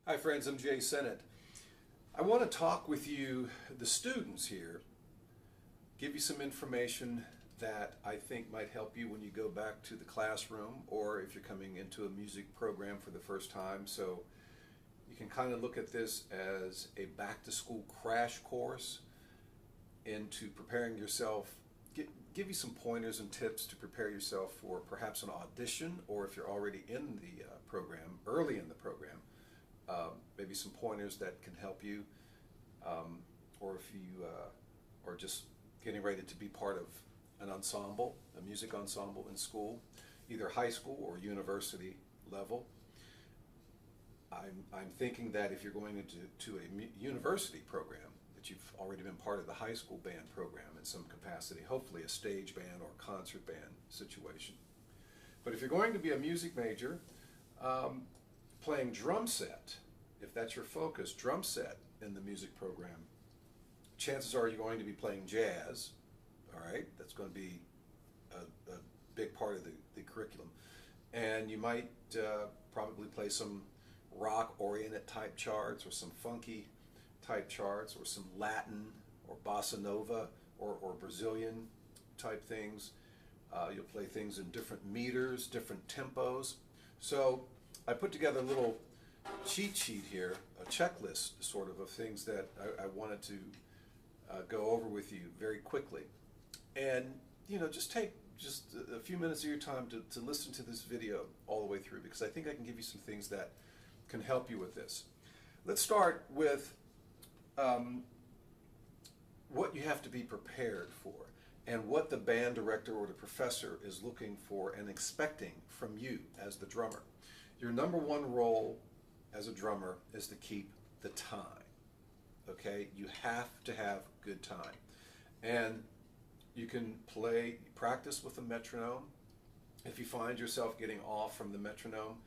Hi friends, I'm Jae Sinnett. I want to talk with you, the students here, give you some information that I think might help you when you go back to the classroom or if you're coming into a music program for the first time. So you can kind of look at this as a back-to-school crash course into preparing yourself, give you some pointers and tips to prepare yourself for perhaps an audition, or if you're already in the program, early in the program, maybe some pointers that can help you, or if you are just getting ready to be part of an ensemble, a music ensemble in school, either high school or university level. I'm thinking that if you're going into a university program, that you've already been part of the high school band program in some capacity, hopefully a stage band or concert band situation. But if you're going to be a music major, playing drum set, if that's your focus, drum set in the music program, chances are you're going to be playing jazz, all right? That's going to be a big part of the curriculum. And you might probably play some rock-oriented type charts or some funky type charts or some Latin or bossa nova or Brazilian type things. You'll play things in different meters, different tempos. So I put together a little cheat sheet here, a checklist sort of things that I wanted to go over with you very quickly. And just take a few minutes of your time to listen to this video all the way through, because I think I can give you some things that can help you with this. Let's start with what you have to be prepared for and what the band director or the professor is looking for and expecting from you as the drummer. Your number one role as a drummer is to keep the time, okay? You have to have good time. And you can practice with a metronome. If you find yourself getting off from the metronome,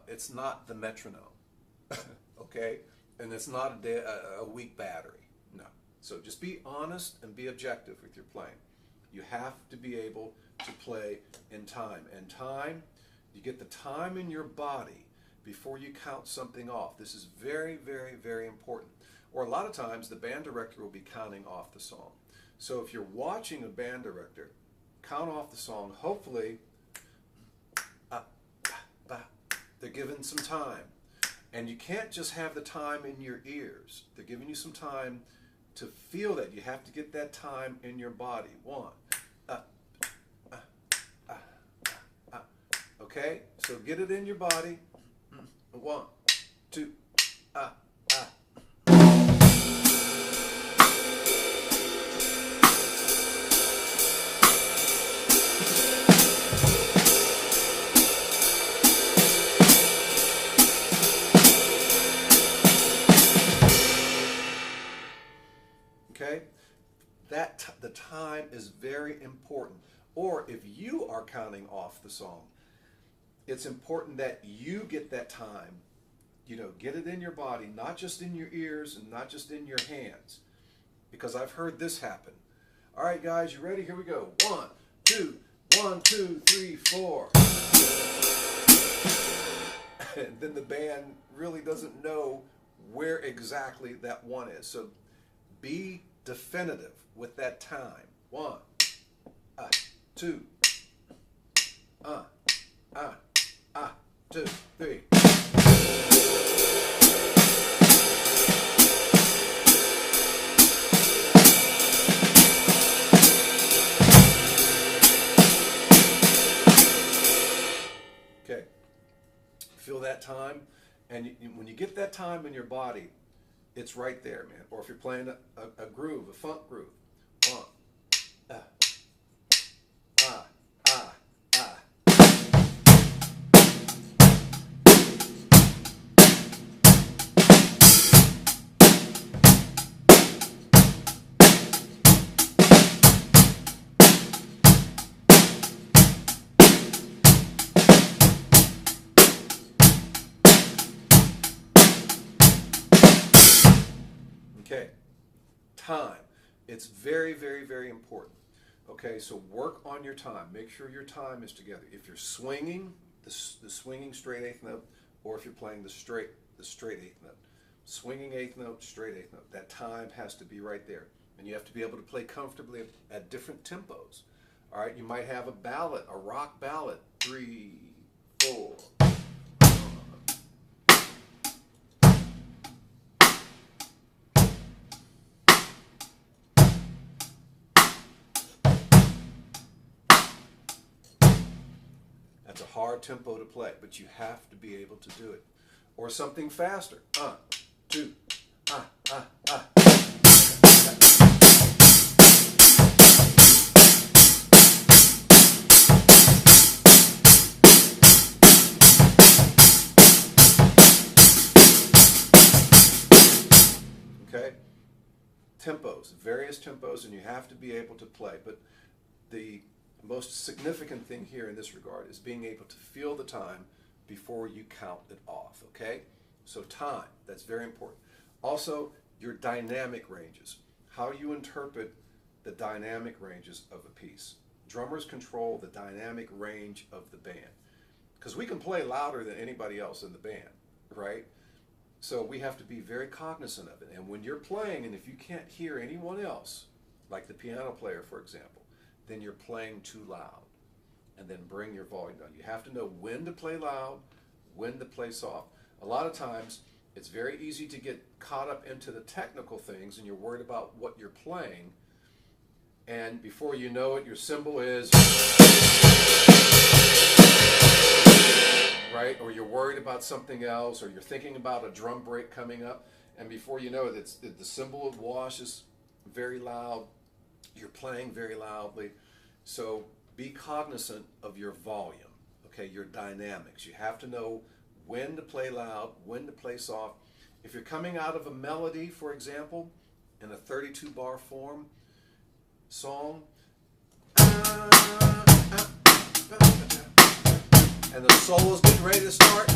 it's not the metronome, okay? And it's not a weak battery, no. So just be honest and be objective with your playing. You have to be able to play in time. And time, you get the time in your body before you count something off. This is very, very, very important. Or a lot of times the band director will be counting off the song. So if you're watching a band director count off the song, hopefully they're giving some time. And you can't just have the time in your ears. They're giving you some time to feel that. You have to get that time in your body. One, okay? So get it in your body. One, two, okay? The time is very important. Or if you are counting off the song, it's important that you get that time, get it in your body, not just in your ears and not just in your hands, because I've heard this happen. All right, guys, you ready? Here we go. 1, 2, 1, 2, 3, 4. And then the band really doesn't know where exactly that one is. So be definitive with that time. 1, 2, 2, 3. Okay. Feel that time, and when you get that time in your body, it's right there, man. Or if you're playing a groove, a funk groove. 1, Okay, time. It's very, very, very important. Okay, so work on your time. Make sure your time is together. If you're swinging, the swinging straight eighth note, or if you're playing the straight the straight eighth note. Swinging eighth note, straight eighth note. That time has to be right there. And you have to be able to play comfortably at different tempos. All right, you might have a ballad, a rock ballad, 3, 4. That's a hard tempo to play, but you have to be able to do it. Or something faster. 2, Okay? Tempos, various tempos, and you have to be able to play. But the most significant thing here in this regard is being able to feel the time before you count it off, okay? So time, that's very important. Also, your dynamic ranges, how you interpret the dynamic ranges of a piece. Drummers control the dynamic range of the band because we can play louder than anybody else in the band, right? So we have to be very cognizant of it. And when you're playing, and if you can't hear anyone else, like the piano player, for example, then you're playing too loud. And then bring your volume down. You have to know when to play loud, when to play soft. A lot of times, it's very easy to get caught up into the technical things and you're worried about what you're playing. And before you know it, your cymbal is, right? Or you're worried about something else, or you're thinking about a drum break coming up. And before you know it, the cymbal of wash is very loud. You're playing very loudly. So be cognizant of your volume, okay, your dynamics. You have to know when to play loud, when to play soft. If you're coming out of a melody, for example, in a 32-bar form song, and the solo's getting ready to start,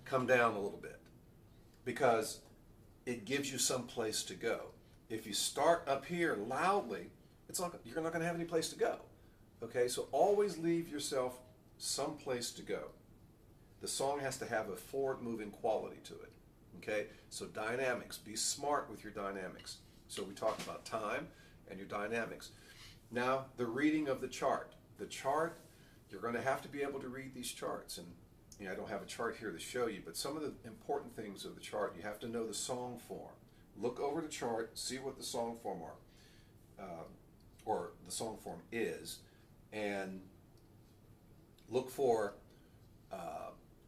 come down a little bit, because it gives you some place to go. If you start up here loudly, you're not going to have any place to go. Okay, so always leave yourself some place to go. The song has to have a forward-moving quality to it. Okay, so dynamics. Be smart with your dynamics. So we talked about time and your dynamics. Now, the reading of the chart. The chart, you're going to have to be able to read these charts. And I don't have a chart here to show you, but some of the important things of the chart, you have to know the song form. Look over the chart, see what the song form are, or the song form is, and look for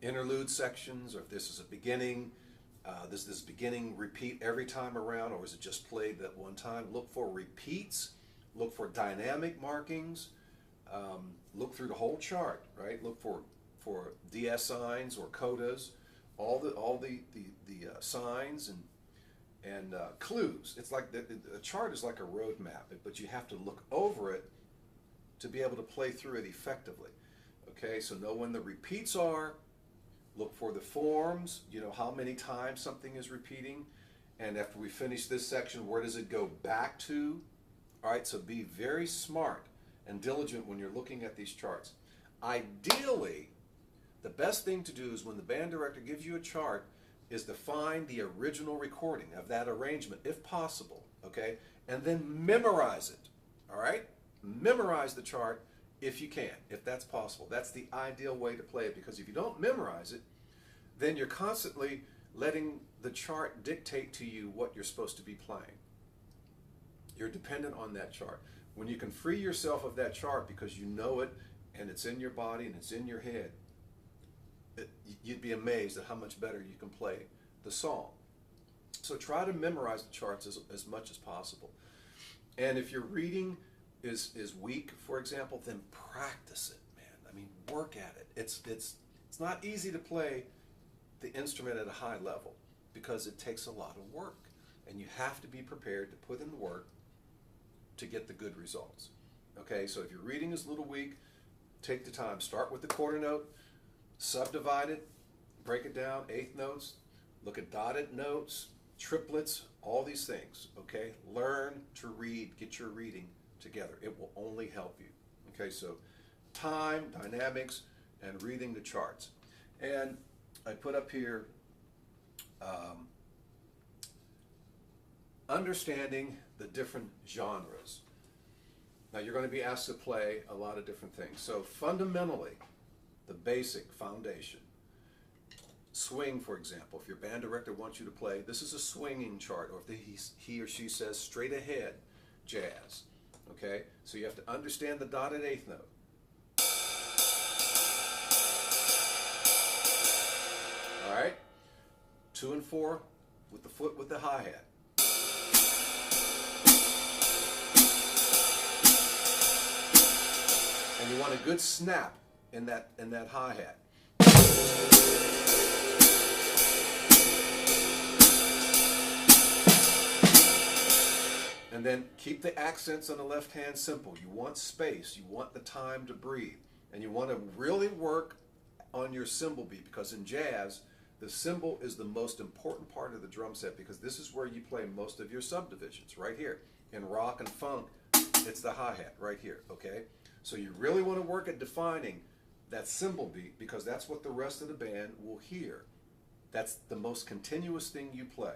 interlude sections, or if this is a beginning, does this beginning repeat every time around, or is it just played that one time? Look for repeats, look for dynamic markings, look through the whole chart, right? Look for DS signs or codas, all the signs and clues. It's like the chart is like a road map, but you have to look over it to be able to play through it effectively. Okay, so know when the repeats are, look for the forms, how many times something is repeating, and after we finish this section, where does it go back to? All right, so be very smart and diligent when you're looking at these charts. Ideally, the best thing to do is when the band director gives you a chart is to find the original recording of that arrangement, if possible, okay? And then memorize it, all right? Memorize the chart if you can, if that's possible. That's the ideal way to play it, because if you don't memorize it, then you're constantly letting the chart dictate to you what you're supposed to be playing. You're dependent on that chart. When you can free yourself of that chart because you know it and it's in your body and it's in your head, you'd be amazed at how much better you can play the song. So try to memorize the charts as much as possible. And if your reading is weak, for example, then practice it, man. I mean, work at it. It's not easy to play the instrument at a high level because it takes a lot of work. And you have to be prepared to put in the work to get the good results. Okay, so if your reading is a little weak, take the time. Start with the quarter note, subdivide it, break it down, eighth notes, look at dotted notes, triplets, all these things, okay? Learn to read, get your reading together. It will only help you. Okay, so time, dynamics, and reading the charts. And I put up here understanding the different genres. Now you're going to be asked to play a lot of different things. So fundamentally, the basic foundation, swing, for example, if your band director wants you to play, this is a swinging chart, or if he or she says straight ahead jazz, okay? So you have to understand the dotted eighth note. All right, 2 and 4 with the foot with the hi-hat. And you want a good snap in that hi-hat. And then keep the accents on the left hand simple. You want space, you want the time to breathe, and you want to really work on your cymbal beat, because in jazz, the cymbal is the most important part of the drum set, because this is where you play most of your subdivisions, right here. In rock and funk, it's the hi-hat right here, okay? So you really want to work at defining that cymbal beat, because that's what the rest of the band will hear. That's the most continuous thing you play.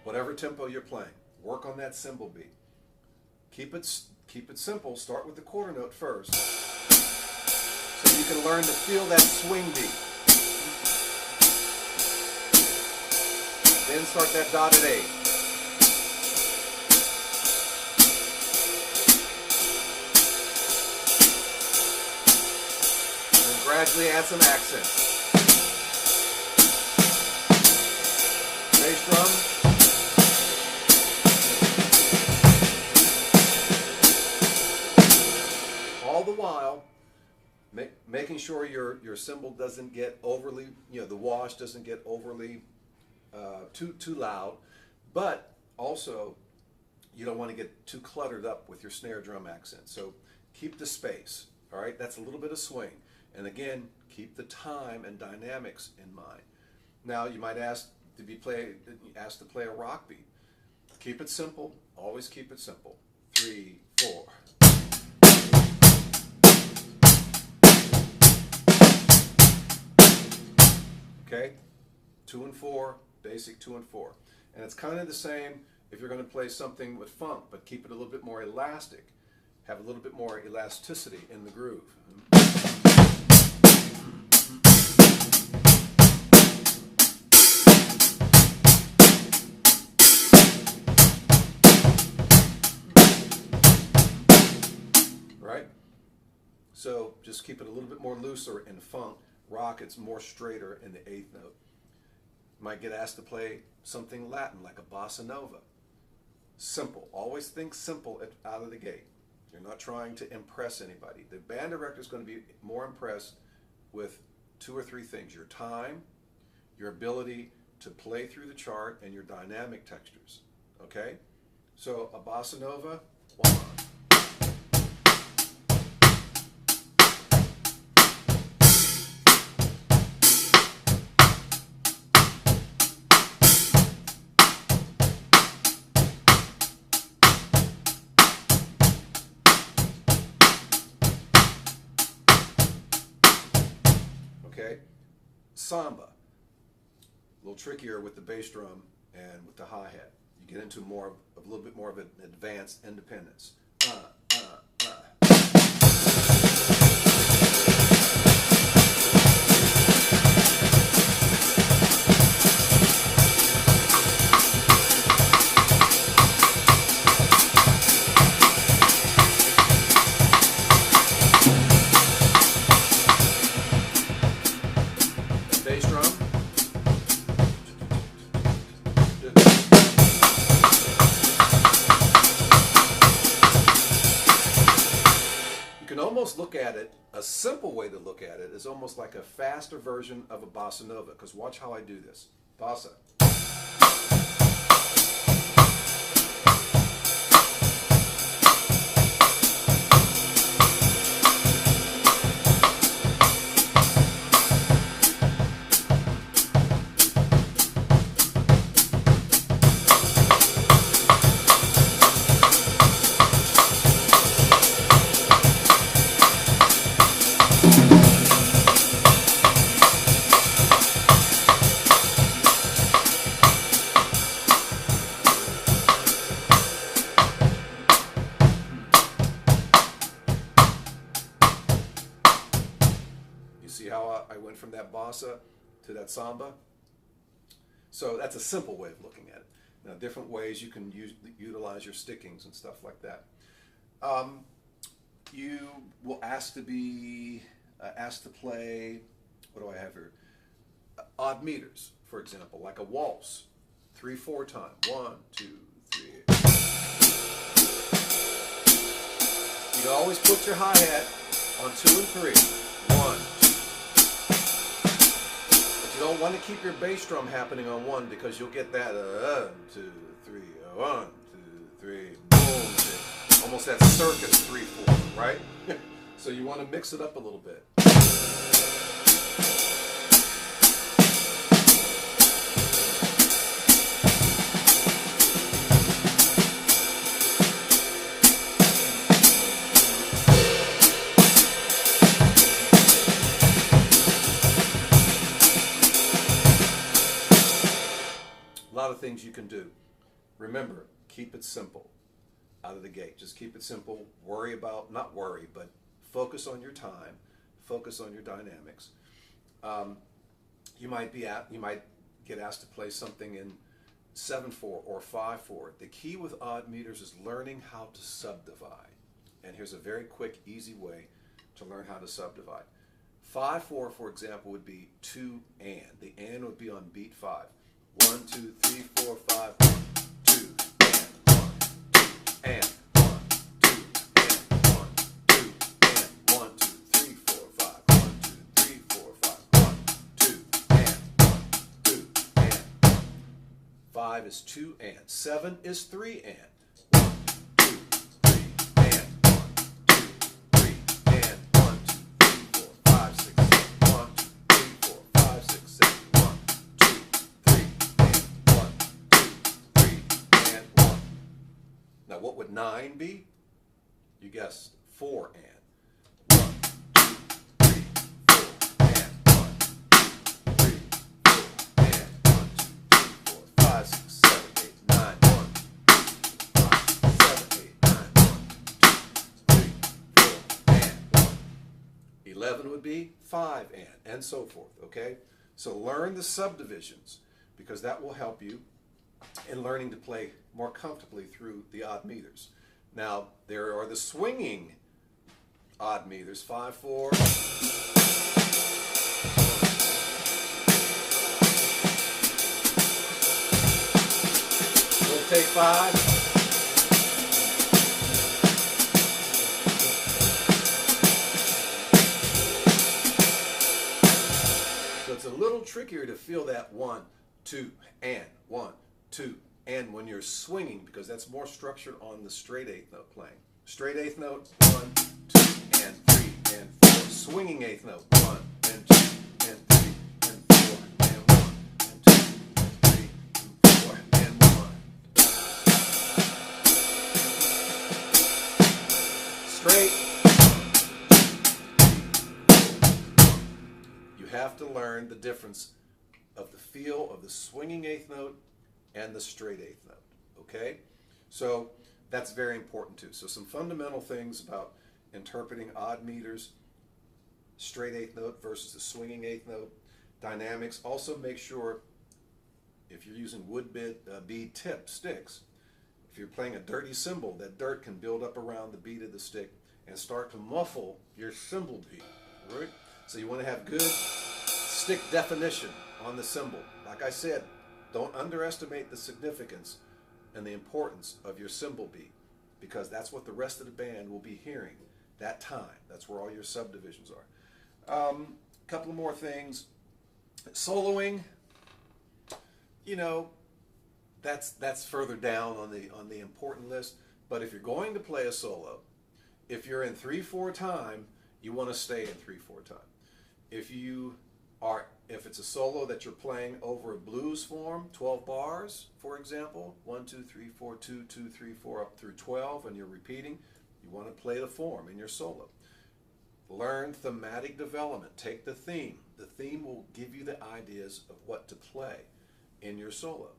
Whatever tempo you're playing, work on that cymbal beat. Keep it simple. Start with the quarter note first, so you can learn to feel that swing beat. Then start that dotted eighth. And gradually add some accents. Bass drum. All the while, making sure your cymbal doesn't get overly, the wash doesn't get overly too loud, but also you don't want to get too cluttered up with your snare drum accent. So keep the space, all right? That's a little bit of swing. And again, keep the time and dynamics in mind. Now you might ask to play a rock beat. Keep it simple, always keep it simple. 3, 4. Okay, 2 and 4, basic 2 and 4. And it's kind of the same if you're going to play something with funk, but keep it a little bit more elastic. Have a little bit more elasticity in the groove. Right? So just keep it a little bit more looser in funk. Rock, it's more straighter in the eighth note. You might get asked to play something Latin, like a bossa nova. Simple. Always think simple out of the gate. You're not trying to impress anybody. The band director is going to be more impressed with 2 or 3 things: your time, your ability to play through the chart, and your dynamic textures. Okay? So a bossa nova, 1. Okay, samba, a little trickier with the bass drum and with the hi-hat. You get into a little bit more of an advanced independence. Bass drum. You can almost look at it, a simple way to look at it is almost like a faster version of a bossa nova, because watch how I do this. Bossa. salsa to that samba. So that's a simple way of looking at it. Now, different ways you can utilize your stickings and stuff like that. You will ask to play, what do I have here? Odd meters, for example, like a waltz, 3/4 time. 1, 2, 3. You can always put your hi-hat on 2 and 3. 1, 2. But you don't want to keep your bass drum happening on 1 because you'll get that 1, 2, 3, 1, 2, 3, boom. Almost that circus 3/4, right? So you want to mix it up a little bit. A lot of things you can do. Remember, keep it simple out of the gate. Just keep it simple. Not worry, but focus on your time. Focus on your dynamics. You might get asked to play something in 7/4 or 5/4. The key with odd meters is learning how to subdivide. And here's a very quick, easy way to learn how to subdivide. 5/4, for example, would be 2 and. The and would be on beat 5. 1, 2, 3, 4, 5, 1, 2, and 1, 2, and 1, 2, and 1, 2, 3, 4, 5, 1, 2, 3, 4, 5, 1, 2, and 1, 2, and 1. 5 is 2 and. 7 is 3 and. 1, 2, 3, and 1, 2, 3, and 1, 2, 3, 4, 5, 6, 7, 1, 2, 3, 4, 5, 6, 7, 1, 2, 3, and 1, 2, 3, and 1. Now what would 9 be? You guessed, 4 and. 1, 2, 3, 4, and 1, 2, 3, 4, and 1, 2, 3, 4, 5, 6, 7, 8, 9, 1, 5, 7, 8, 9, 1, 2, 3, 4, and 1. 11 would be 5 and so forth, okay? So learn the subdivisions because that will help you in learning to play more comfortably through the odd meters. Now, there are the swinging odd meters, 5/4. We'll take 5. So it's a little trickier to feel that 1, 2, and 1, 2, and when you're swinging, because that's more structured on the straight 8th note playing. Straight 8th note, 1, 2, and 3, and 4. Swinging 8th note, 1, and 2, and 3, and 4, and 1, and 2, and 3, and 4, and 1. Straight. You have to learn the difference of the feel of the swinging 8th note and the straight 8th note, okay? So that's very important too. So some fundamental things about interpreting odd meters, straight 8th note versus the swinging 8th note, dynamics. Also make sure if you're using wood bead tip sticks, if you're playing a dirty cymbal, that dirt can build up around the bead of the stick and start to muffle your cymbal beat, right? So you want to have good stick definition on the cymbal. Like I said, don't underestimate the significance and the importance of your cymbal beat because that's what the rest of the band will be hearing that time. That's where all your subdivisions are. Couple more things. Soloing, you know, that's further down on the important list. But if you're going to play a solo, if you're in 3/4 time, you want to stay in 3/4 time. If it's a solo that you're playing over a blues form, 12 bars, for example, 1, 2, 3, 4, 2, 2, 3, 4, up through 12, and you're repeating, you want to play the form in your solo. Learn thematic development. Take the theme. The theme will give you the ideas of what to play in your solo,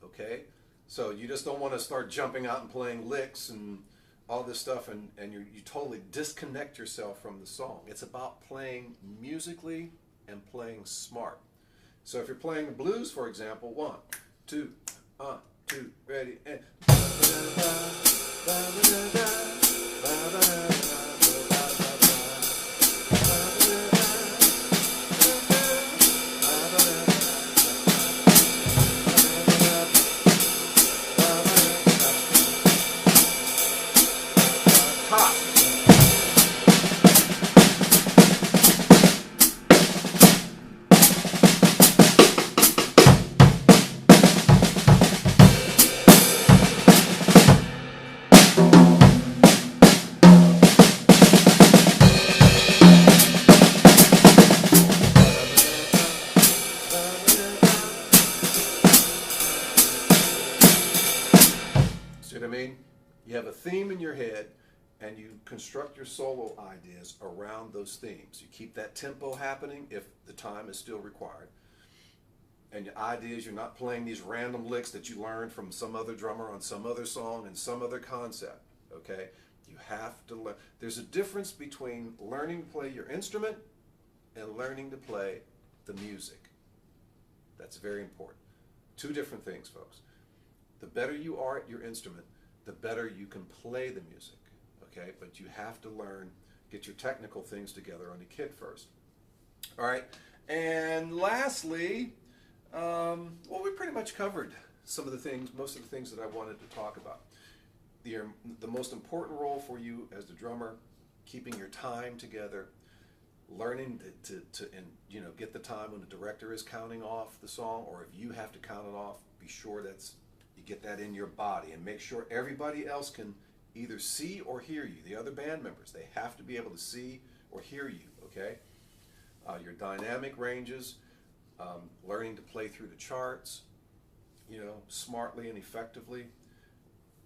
okay? So you just don't want to start jumping out and playing licks and all this stuff and you totally disconnect yourself from the song. It's about playing musically and playing smart. So if you're playing the blues, for example, 1, 2, 2, ready, and see what I mean? You have a theme in your head and you construct your solo ideas around those themes. You keep that tempo happening if the time is still required. And your ideas, you're not playing these random licks that you learned from some other drummer on some other song and some other concept, okay? You have to learn. There's a difference between learning to play your instrument and learning to play the music. That's very important. 2 different things, folks. The better you are at your instrument, the better you can play the music, okay? But you have to learn, get your technical things together on the kit first. All right, and lastly, well, we pretty much covered some of the things, most of the things that I wanted to talk about. The most important role for you as the drummer, keeping your time together, learning to get the time when the director is counting off the song, or if you have to count it off, be sure you get that in your body, and make sure everybody else can either see or hear you. The other band members, they have to be able to see or hear you, okay? Your dynamic ranges, learning to play through the charts, smartly and effectively.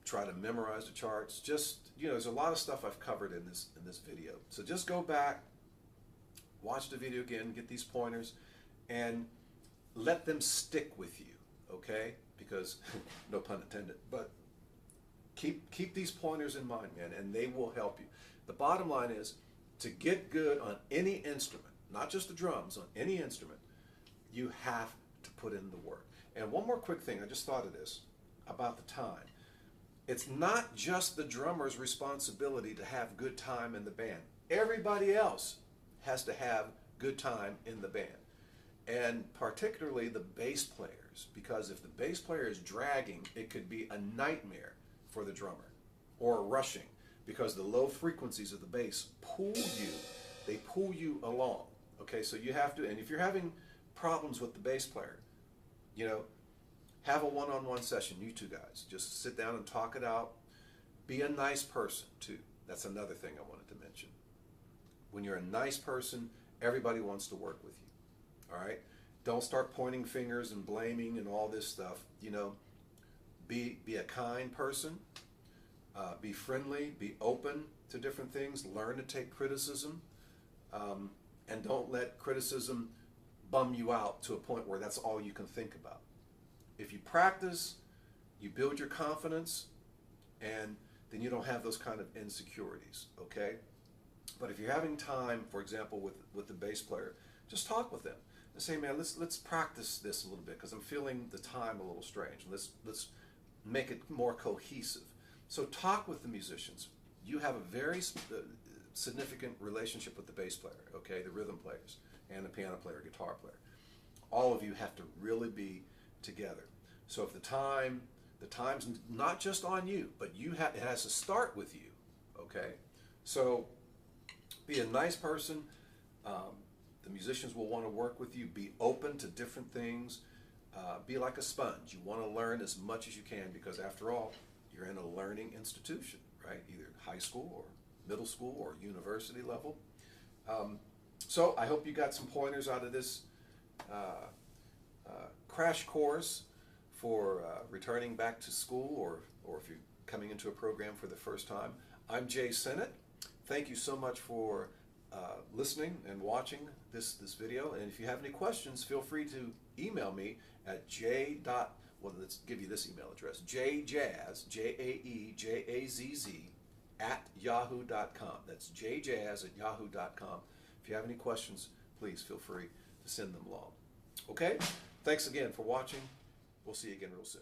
Try to memorize the charts. Just, there's a lot of stuff I've covered in this video. So just go back, watch the video again, get these pointers, and let them stick with you, okay? Because, no pun intended, but keep these pointers in mind, man, and they will help you. The bottom line is, to get good on any instrument, not just the drums, on any instrument, you have to put in the work. And one more quick thing, I just thought of this, about the time. It's not just the drummer's responsibility to have good time in the band. Everybody else has to have good time in the band. And particularly the bass players, because if the bass player is dragging, it could be a nightmare for the drummer, or rushing, because the low frequencies of the bass they pull you along. Okay, so you have to, and if you're having problems with the bass player, have a one-on-one session, you 2 guys. Just sit down and talk it out. Be a nice person, too. That's another thing I wanted to mention. When you're a nice person, everybody wants to work with you, all right? Don't start pointing fingers and blaming and all this stuff. Be a kind person. Be friendly. Be open to different things. Learn to take criticism. And don't let criticism bum you out to a point where that's all you can think about. If you practice, you build your confidence, and then you don't have those kind of insecurities, okay? But if you're having time, for example, with the bass player, just talk with them and say, man, let's practice this a little bit, because I'm feeling the time a little strange. Let's make it more cohesive. So talk with the musicians. You have a very significant relationship with the bass player, okay, the rhythm players, and the piano player, guitar player. All of you have to really be together. So if the time's not just on you, but it has to start with you, okay? So be a nice person. The musicians will want to work with you. Be open to different things. Be like a sponge. You want to learn as much as you can, because after all, you're in a learning institution, right? Either high school or middle school or university level. So I hope you got some pointers out of this crash course for returning back to school, or if you're coming into a program for the first time. I'm Jae Sinnett. Thank you so much for listening and watching this video. And if you have any questions, feel free to email me at let's give you this email address, jazz, JAEJAZZ, @yahoo.com. That's jjazz@yahoo.com. If you have any questions, please feel free to send them along. Okay? Thanks again for watching. We'll see you again real soon.